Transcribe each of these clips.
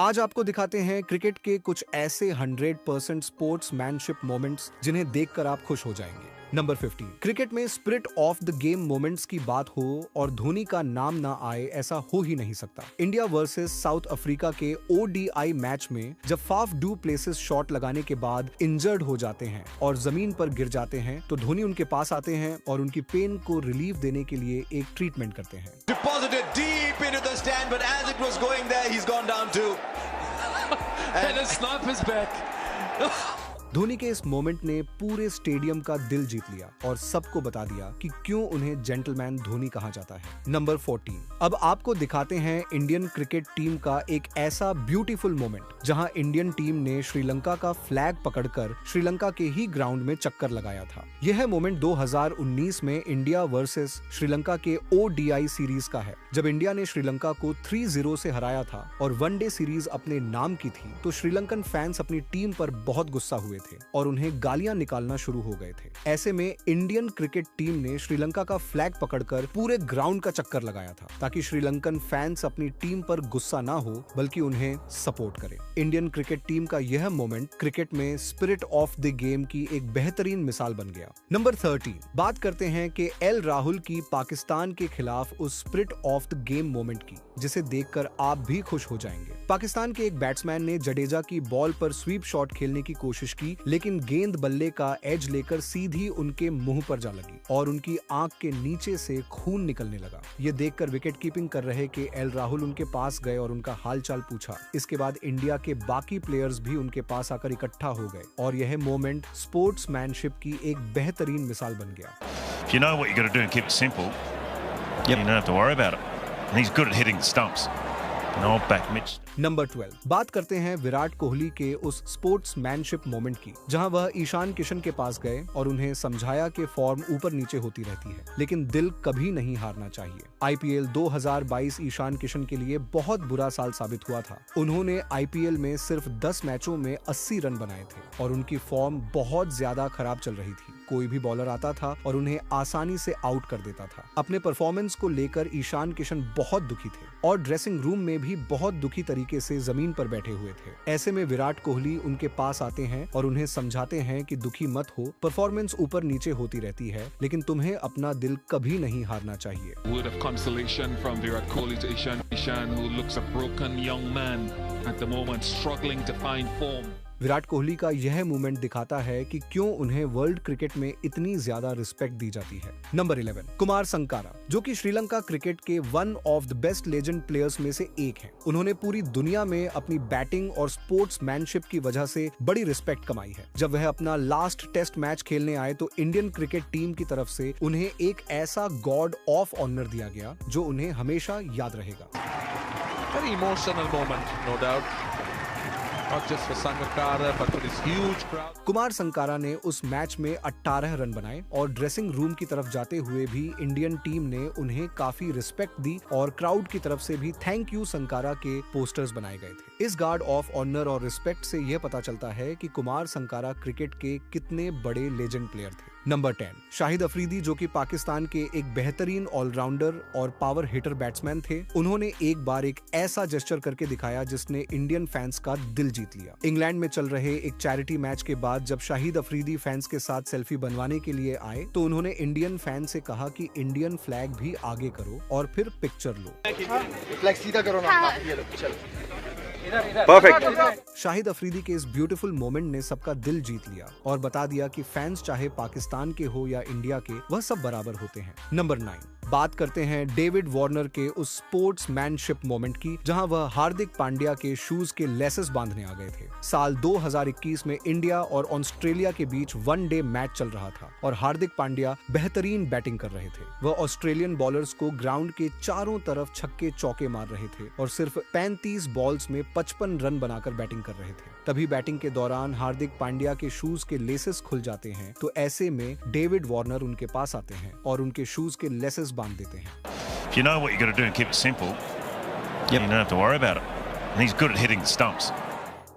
आज आपको दिखाते हैं क्रिकेट के कुछ ऐसे 100% स्पोर्ट्समैनशिप मोमेंट्स जिन्हें देखकर आप खुश हो जाएंगे। नंबर 15। क्रिकेट में spirit of the game moments की बात हो और धोनी का नाम ना आए, ऐसा हो ही नहीं सकता। इंडिया वर्सेस साउथ अफ्रीका के ओडीआई मैच में जब फाफ डू प्लेसेस शॉट लगाने के बाद इंजर्ड हो जाते हैं और जमीन पर गिर जाते हैं तो धोनी उनके पास आते हैं और उनकी पेन को रिलीफ देने के लिए एक ट्रीटमेंट करते हैं। Deposited deep into the stand, but as it was going there, he's gone down too. And a sniper's back. Dhoni के इस मोमेंट ने पूरे स्टेडियम का दिल जीत लिया और सबको बता दिया कि क्यों उन्हें जेंटलमैन धोनी कहा जाता है। नंबर 14। अब आपको दिखाते हैं इंडियन क्रिकेट टीम का एक ऐसा ब्यूटीफुल मोमेंट जहां इंडियन टीम ने श्रीलंका का फ्लैग पकड़कर श्रीलंका के ही ग्राउंड में चक्कर लगाया था। यह मोमेंट 2019 में इंडिया वर्सेस श्रीलंका के ओडीआई सीरीज का है, जब इंडिया ने श्रीलंका को 3-0 से हराया था और वनडे सीरीज अपने नाम की थी तो श्रीलंकन फैंस अपनी टीम पर बहुत गुस्सा हुए थे और उन्हें गालियां निकालना शुरू हो गए थे। ऐसे में इंडियन क्रिकेट टीम ने श्रीलंका का फ्लैग पकड़कर पूरे ग्राउंड का चक्कर लगाया था ताकि श्रीलंकन फैंस अपनी टीम पर गुस्सा ना हो बल्कि उन्हें सपोर्ट करें। इंडियन क्रिकेट टीम का यह मोमेंट क्रिकेट में स्पिरिट ऑफ द गेम की एक बेहतरीन मिसाल बन गया। नंबर 13। बात करते हैं कि एल राहुल की पाकिस्तान के खिलाफ उस spirit of the game moment की, जिसे देखकर आप भी खुश हो जाएंगे। पाकिस्तान के एक बैट्समैन ने जडेजा की बॉल पर स्वीप शॉट खेलने की कोशिश की, लेकिन गेंद बल्ले का एज लेकर सीधी उनके मुंह पर जा लगी और उनकी आंख के नीचे से खून निकलने लगा। ये देखकर विकेट कीपिंग कर रहे के एल राहुल उनके पास गए और उनका हालचाल पूछा। इसके बाद इंडिया के बाकी प्लेयर्स भी उनके पास आकर इकट्ठा हो गए और यह मोमेंट स्पोर्ट्समैनशिप की एक बेहतरीन मिसाल बन गया। If you know what you got to do and keep it simple, you don't have to worry about it. And he's good at hitting the stumps. No back Mitch. Number 12। बात करते हैं विराट कोहली के उस स्पोर्ट्समैनशिप मोमेंट की, जहां वह ईशान किशन के पास गए और उन्हें समझाया कि फॉर्म ऊपर नीचे होती रहती है, लेकिन दिल कभी नहीं हारना चाहिए। आईपीएल 2022 ईशान किशन के लिए बहुत बुरा साल साबित हुआ था। उन्होंने आईपीएल में सिर्फ 10 मैचों में 80 रन बनाए थे और उनकी फॉर्म बहुत ज्यादा खराब चल रही थी। कोई भी बॉलर आता था और उन्हें आसानी से आउट कर देता था। अपने परफॉर्मेंस को लेकर ईशान किशन बहुत दुखी थे और ड्रेसिंग रूम में भी बहुत दुखी तरीके से जमीन पर बैठे हुए थे। ऐसे में विराट कोहली उनके पास आते हैं और उन्हें समझाते हैं कि दुखी मत हो, परफॉर्मेंस ऊपर नीचे होती रहती है, लेकिन तुम्हें अपना दिल कभी नहीं हारना चाहिए। Word of consolation from Virat Kohli to Ishan, who looks a broken young man at the moment, struggling to find form. Virat Kohli का यह मूवमेंट दिखाता है कि क्यों उन्हें वर्ल्ड क्रिकेट में इतनी ज्यादा रिस्पेक्ट दी जाती है। नंबर 11। कुमार संकारा, जो कि श्रीलंका क्रिकेट के one of the best legend players में से एक हैं। उन्होंने पूरी दुनिया में अपनी बैटिंग और स्पोर्ट्समैनशिप की वजह से बड़ी रिस्पेक्ट कमाई है। जब वह अपना लास्ट टेस्ट मैच खेलने आए तो इंडियन क्रिकेट टीम की तरफ से उन्हें एक ऐसा गॉड ऑफ ऑनर दिया गया जो उन्हें हमेशा याद रहेगा। Very emotional moment, no doubt. Not just for Sangakkara, but for this huge crowd. Kumar Sangakkara ने उस मैच में 18 रन बनाए और ड्रेसिंग रूम की तरफ जाते हुए भी इंडियन टीम ने उन्हें काफी रिस्पेक्ट दी और क्राउड की तरफ से भी थैंक यू संकारा के पोस्टर्स बनाए गए थे। इस गार्ड ऑफ ऑनर और रिस्पेक्ट से यह पता चलता है कि कुमार संकारा क्रिकेट के कितने बड़े लेजेंड प्लेयर थे। नंबर 10। शाहिद अफरीदी, जो कि पाकिस्तान के एक बेहतरीन ऑलराउंडर और पावर हिटर बैट्समैन थे, उन्होंने एक बार एक ऐसा जेस्चर करके दिखाया जिसने इंडियन फैंस का दिल जीत लिया। इंग्लैंड में चल रहे एक चैरिटी मैच के बाद जब शाहिद अफरीदी फैंस के साथ सेल्फी बनवाने के लिए आए तो उन्होंने इंडियन फैन से कहा कि इंडियन फ्लैग भी आगे करो और फिर पिक्चर लो। फ्लैग सीधा करो ना। परफेक्ट। शाहिद अफरीदी के इस ब्यूटीफुल मोमेंट ने सबका दिल जीत लिया और बता दिया कि फैंस चाहे पाकिस्तान के हो या इंडिया के, वह सब बराबर होते हैं। नंबर 9। बात करते हैं डेविड वार्नर के उस स्पोर्ट्समैनशिप मोमेंट की, जहां वह हार्दिक पांड्या के शूज के लेसेस बांधने आ गए थे। साल 2021 में इंडिया और ऑस्ट्रेलिया के बीच वनडे मैच चल रहा था और हार्दिक पांड्या बेहतरीन बैटिंग कर रहे थे। वह ऑस्ट्रेलियन बॉलर्स को ग्राउंड के चारों तरफ छक्के चौके मार रहे थे और सिर्फ 35 बॉल्स में 55 रन बनाकर बैटिंग कर रहे थे। तभी बैटिंग के दौरान हार्दिक पांड्या के शूज के लेसेस खुल जाते हैं, तो ऐसे में डेविड वार्नर उनके पास आते हैं और उनके शूज के लेसेस बांध देते हैं। If you know what you got to do and keep it simple, you don't have to worry about it. And he's good at hitting the stumps.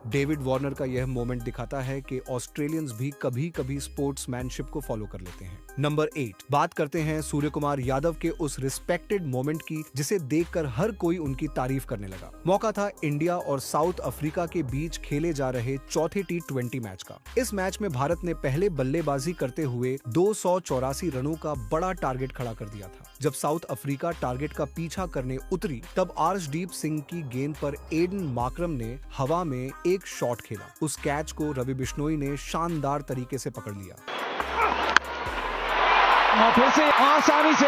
David Warner का यह मोमेंट दिखाता है कि Australians भी कभी-कभी स्पोर्ट्समैनशिप को follow कर लेते हैं। नंबर 8, बात करते हैं सूर्य कुमार यादव के उस रिस्पेक्टेड मोमेंट की जिसे देखकर हर कोई उनकी तारीफ करने लगा। मौका था इंडिया और साउथ अफ्रीका के बीच खेले जा रहे चौथे T20 मैच का। इस मैच में भारत ने पहले बल्लेबाजी करते हुए 284 रनों का बड़ा टारगेट खड़ा कर दिया था। जब साउथ अफ्रीका टारगेट का पीछा करने उतरी तब अर्शदीप सिंह की गेंद पर एडन मार्करम ने हवा में एक शॉट खेला। उस कैच को रवि बिश्नोई ने शानदार तरीके से पकड़ लिया। फिर से आसानी से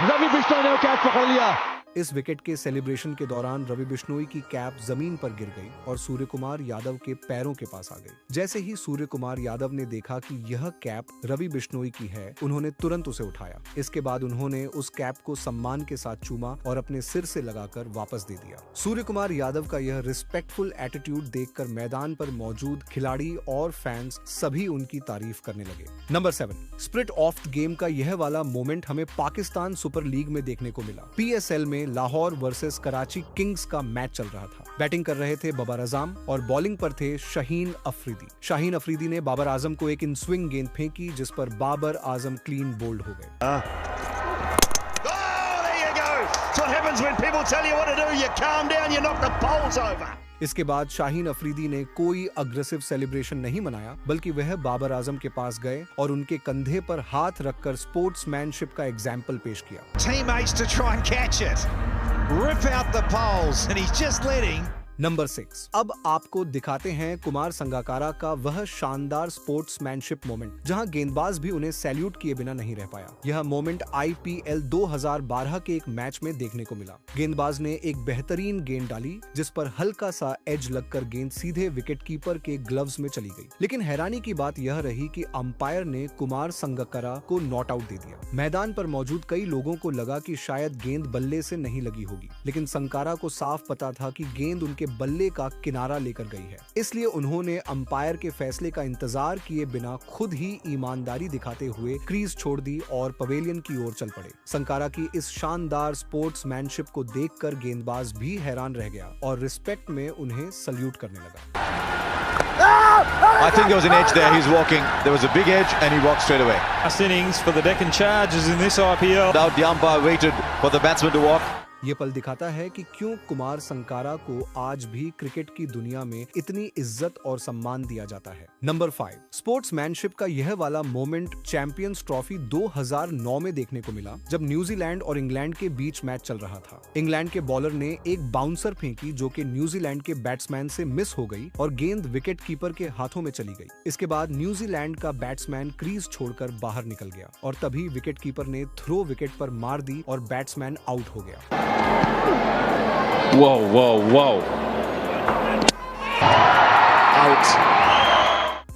रवि बिश्नोई ने कैच पकड़ लिया। इस विकेट के सेलिब्रेशन के दौरान रवि बिश्नोई की कैप जमीन पर गिर गई और सूर्य कुमार यादव के पैरों के पास आ गई। जैसे ही सूर्य कुमार यादव ने देखा कि यह कैप रवि बिश्नोई की है, उन्होंने तुरंत उसे उठाया। इसके बाद उन्होंने उस कैप को सम्मान के साथ चूमा और अपने सिर से लगाकर वापस दे दिया। सूर्य कुमार यादव का यह रिस्पेक्टफुल एटीट्यूड देखकर मैदान पर मौजूद खिलाड़ी और फैंस सभी उनकी तारीफ करने लगे। नंबर 7, स्प्रिट ऑफ गेम का यह वाला मोमेंट हमें पाकिस्तान सुपर लीग में देखने को मिला। PSL में लाहौर वर्सेस कराची किंग्स का मैच चल रहा था। बैटिंग कर रहे थे बाबर आजम और बॉलिंग पर थे शाहीन अफरीदी। शाहीन अफरीदी ने बाबर आजम को एक इन स्विंग गेंद फेंकी जिस पर बाबर आजम क्लीन बोल्ड हो गए। इसके बाद शाहीन अफरीदी ने कोई अग्रेसिव सेलिब्रेशन नहीं मनाया, बल्कि वह बाबर आजम के पास गए और उनके कंधे पर हाथ रखकर स्पोर्ट्समैनशिप का एग्जाम्पल पेश किया। Teammates to try and catch it. Rip out the poles and he's just letting number 6, अब आपको दिखाते हैं कुमार संगाकारा का वह शानदार स्पोर्ट्समैनशिप मोमेंट जहां गेंदबाज भी उन्हें सैल्यूट किए बिना नहीं रह पाया। यह मोमेंट IPL 2012 के एक मैच में देखने को मिला। गेंदबाज ने एक बेहतरीन गेंद डाली जिस पर हल्का सा एज लगकर गेंद सीधे विकेटकीपर के ग्लव्स में चली गई। लेकिन हैरानी की बात यह रही कि अंपायर ने कुमार संगाकारा को नॉट आउट दे दिया। मैदान पर मौजूद कई लोगों को लगा कि शायद गेंद बल्ले से नहीं लगी होगी, लेकिन संगाकारा को साफ पता था कि गेंद उनके बल्ले का किनारा लेकर गई है, इसलिए उन्होंने अंपायर के फैसले का इंतजार किए बिना खुद ही ईमानदारी दिखाते हुए क्रीज छोड़ दी और पवेलियन की ओर चल पड़े। संगाकारा की इस शानदार स्पोर्ट्समैनशिप को देखकर गेंदबाज भी हैरान रह गया और रिस्पेक्ट में उन्हें सल्यूट करने लगा। I think there was an edge there. He's walking. There was a big edge and he walked straight away. Last innings for the Deccan Chargers in this IPL. Now the umpire waited for the batsman to walk. ये पल दिखाता है कि क्यों कुमार संगाकारा को आज भी cricket की दुनिया में इतनी इज्जत और सम्मान दिया जाता है। नंबर 5, स्पोर्ट्समैनशिप का यह वाला मोमेंट चैंपियंस ट्रॉफी 2009 में देखने को मिला जब न्यूजीलैंड और इंग्लैंड के बीच मैच चल रहा था। इंग्लैंड के बॉलर ने एक बाउंसर फेंकी जो कि न्यूजीलैंड के बैट्समैन से मिस हो गई और गेंद विकेट कीपर के हाथों में चली गई। इसके बाद न्यूजीलैंड का बैट्समैन क्रीज छोड़कर बाहर निकल गया और तभी विकेट कीपर ने थ्रो विकेट पर मार दी और बैट्समैन आउट हो गया। Whoa, whoa, whoa. Out.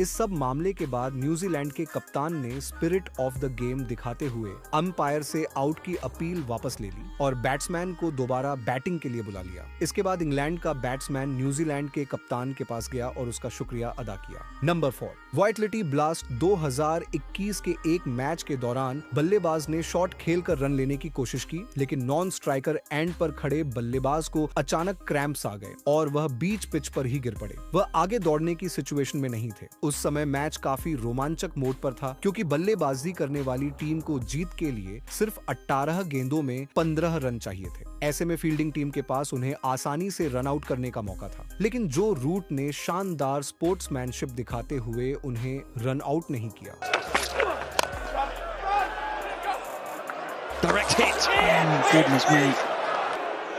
इस सब मामले के बाद न्यूजीलैंड के कप्तान ने स्पिरिट ऑफ द गेम दिखाते हुए अंपायर से आउट की अपील वापस ले ली और बैट्समैन को दोबारा बैटिंग के लिए बुला लिया। इसके बाद इंग्लैंड का बैट्समैन न्यूजीलैंड के कप्तान के पास गया और उसका शुक्रिया अदा किया। नंबर 4, वाइटलिटी ब्लास्ट 2021 के एक मैच के दौरान बल्लेबाज ने शॉट खेलकर रन लेने की कोशिश की, लेकिन नॉन स्ट्राइकर एंड पर खड़े बल्लेबाज को अचानक क्रैम्प्स आ गए और वह बीच पिच पर ही गिर पड़े। वह आगे दौड़ने की सिचुएशन में नहीं थे। उस समय मैच काफी रोमांचक मोड पर था क्योंकि बल्लेबाजी करने वाली टीम को जीत के लिए सिर्फ 18 गेंदों में 15 रन चाहिए थे। ऐसे में फील्डिंग टीम के पास उन्हें आसानी से रन आउट करने का मौका था, लेकिन जो रूट ने शानदार स्पोर्ट्समैनशिप दिखाते हुए उन्हें रन आउट नहीं किया। direct hit. Oh, goodness me.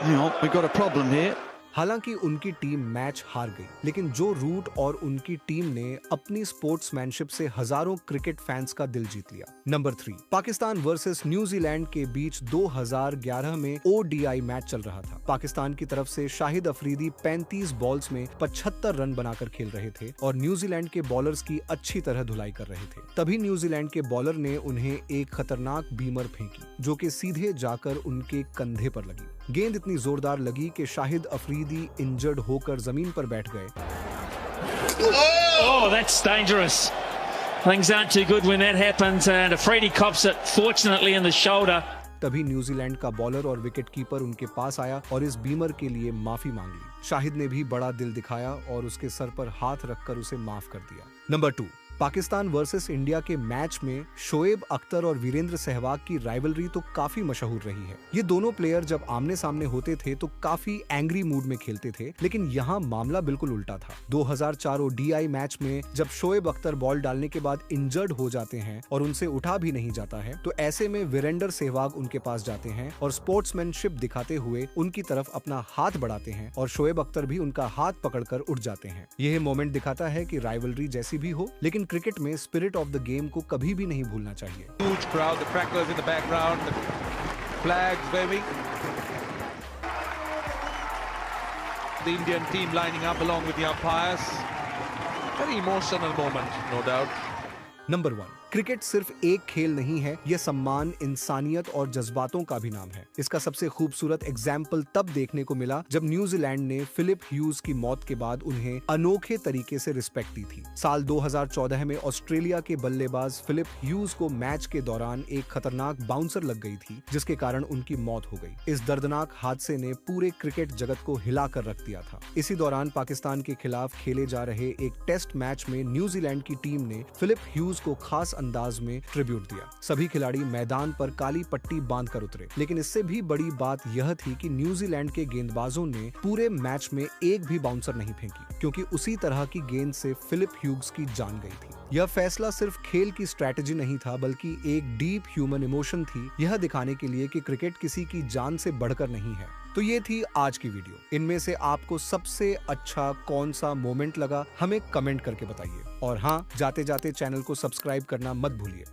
You know, we've got a problem here. हालांकि उनकी टीम मैच हार गई, लेकिन जो रूट और उनकी टीम ने अपनी स्पोर्ट्समैनशिप से हजारों क्रिकेट फैंस का दिल जीत लिया। नंबर 3, पाकिस्तान वर्सेस न्यूजीलैंड के बीच 2011 में ODI मैच चल रहा था। पाकिस्तान की तरफ से शाहिद अफरीदी 35 बॉल्स में 75 रन बनाकर खेल रहे थे और न्यूजीलैंड के बॉलर्स की अच्छी तरह धुलाई कर रहे थे। तभी न्यूजीलैंड के बॉलर ने उन्हें एक खतरनाक बीमर फेंकी जो कि सीधे जाकर उनके कंधे पर लगी। गेंद इतनी जोरदार लगी कि शाहिद अफरीदी इंजर्ड होकर जमीन पर बैठ गए। Oh, that's dangerous. Things aren't too good when that happens, and Afridi cops it, fortunately in the shoulder. तभी न्यूजीलैंड का बॉलर और विकेट कीपर उनके पास आया और इस बीमर के लिए माफी मांग ली। शाहिद ने भी बड़ा दिल दिखाया और उसके सर पर हाथ रखकर उसे माफ कर दिया। नंबर 2, पाकिस्तान वर्सेस इंडिया के मैच में शोएब अख्तर और वीरेंद्र सहवाग की राइवलरी तो काफी मशहूर रही है। ये दोनों प्लेयर जब आमने सामने होते थे तो काफी एंग्री मूड में खेलते थे, लेकिन यहाँ मामला बिल्कुल उल्टा था। 2004 ओडीआई मैच में जब शोएब अख्तर बॉल डालने के बाद इंजर्ड हो जाते हैं और उनसे उठा भी नहीं जाता है, तो ऐसे में वीरेंद्र सहवाग उनके पास जाते हैं और स्पोर्ट्समैनशिप दिखाते हुए उनकी तरफ अपना हाथ बढ़ाते हैं और शोएब अख्तर भी उनका हाथ पकड़कर उठ जाते हैं। यह मोमेंट दिखाता है कि राइवलरी जैसी भी हो, लेकिन क्रिकेट में स्पिरिट ऑफ द गेम को कभी भी नहीं भूलना चाहिए। Huge crowd, the crackers in the background, the flags waving. The Indian team lining up along with the umpires. Very emotional moment, no doubt. Number 1, cricket सिर्फ एक खेल नहीं है, यह सम्मान, इंसानियत और जज्बातों का भी नाम है। इसका सबसे खूबसूरत एग्जाम्पल तब देखने को मिला जब न्यूजीलैंड ने फिलिप ह्यूज की मौत के बाद उन्हें अनोखे तरीके से रिस्पेक्ट दी थी। साल 2014 में ऑस्ट्रेलिया के बल्लेबाज फिलिप ह्यूज को मैच के दौरान एक खतरनाक बाउंसर लग गई थी, जिसके कारण उनकी मौत हो गई। इस दर्दनाक हादसे ने पूरे क्रिकेट जगत को हिला कर रख दिया था। इसी दौरान पाकिस्तान के खिलाफ खेले जा रहे एक टेस्ट मैच में न्यूजीलैंड की टीम ने फिलिप ह्यूज को खास अंदाज में ट्रिब्यूट दिया। सभी खिलाड़ी मैदान पर काली पट्टी बांधकर उतरे, लेकिन इससे भी बड़ी बात यह थी कि न्यूजीलैंड के गेंदबाजों ने पूरे मैच में एक भी बाउंसर नहीं फेंकी, क्योंकि उसी तरह की गेंद से फिलिप ह्यूज की जान गई थी। यह फैसला सिर्फ खेल की स्ट्रैटेजी नहीं था, बल्कि एक डीप ह्यूमन इमोशन थी, यह दिखाने के लिए कि क्रिकेट किसी की जान से बढ़कर नहीं है। तो ये थी आज की वीडियो। इनमें से आपको सबसे अच्छा कौन सा मोमेंट लगा, हमें कमेंट करके बताइए। और हाँ, जाते जाते चैनल को सब्सक्राइब करना मत भूलिए।